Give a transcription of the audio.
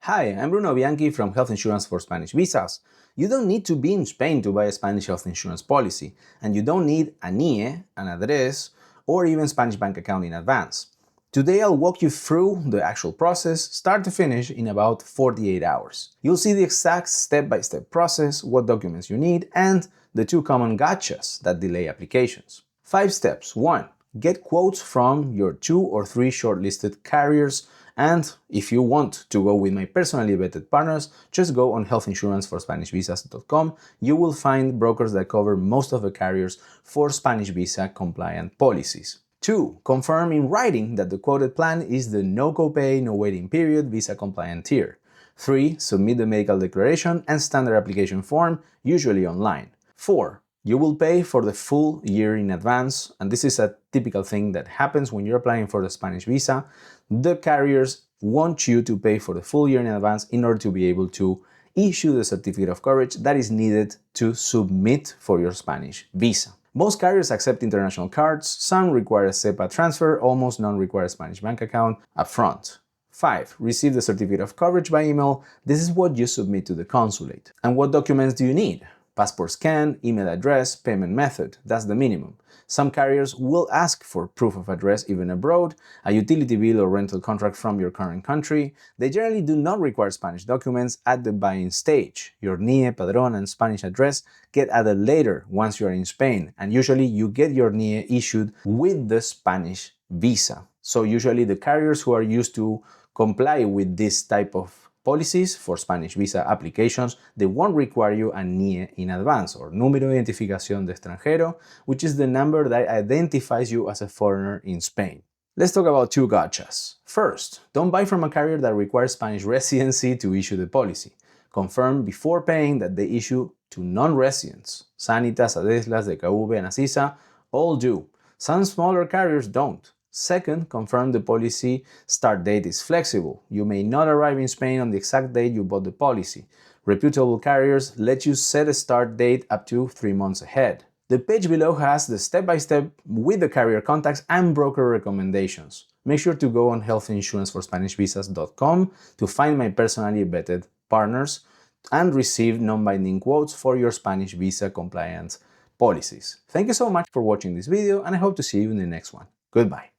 Hi, I'm Bruno Bianchi from Health Insurance for Spanish Visas. You don't need to be in Spain to buy a Spanish health insurance policy, and you don't need a NIE, an address, or even Spanish bank account in advance. Today I'll walk you through the actual process, start to finish, in about 48 hours. You'll see the exact step-by-step process, what documents you need, and the two common gotchas that delay applications. 5 steps. 1. Get quotes from your 2 or 3 shortlisted carriers, and if you want to go with my personally vetted partners, just go on healthinsuranceforspanishvisas.com. You will find brokers that cover most of the carriers for Spanish visa compliant policies. 2. Confirm in writing that the quoted plan is the no copay, no waiting period visa compliant tier. 3. Submit the medical declaration and standard application form, usually online. 4. You will pay for the full year in advance, and this is a typical thing that happens when you're applying for the Spanish visa. The carriers want you to pay for the full year in advance in order to be able to issue the certificate of coverage that is needed to submit for your Spanish visa. Most carriers accept international cards, some require a SEPA transfer, almost none require a Spanish bank account upfront. 5. Receive the certificate of coverage by email. This is what you submit to the consulate. And what documents do you need? Passport scan, email address, payment method, that's the minimum. Some carriers will ask for proof of address even abroad, a utility bill or rental contract from your current country. They generally do not require Spanish documents at the buying stage. Your NIE, Padrón, and Spanish address get added later once you are in Spain, and usually you get your NIE issued with the Spanish visa. So usually the carriers who are used to comply with this type of policies for Spanish visa applications, they won't require you a NIE in advance, or Número de Identificación de Extranjero, which is the number that identifies you as a foreigner in Spain. Let's talk about 2 gotchas. First, don't buy from a carrier that requires Spanish residency to issue the policy. Confirm before paying that they issue to non-residents. Sanitas, Adeslas, DKV, and Asisa all do. Some smaller carriers don't. Second, confirm the policy start date is flexible. You may not arrive in Spain on the exact date you bought the policy. Reputable carriers let you set a start date up to 3 months ahead. The page below has the step-by-step with the carrier contacts and broker recommendations. Make sure to go on healthinsuranceforspanishvisas.com to find my personally vetted partners and receive non-binding quotes for your Spanish visa compliance policies. Thank you so much for watching this video, and I hope to see you in the next one. Goodbye.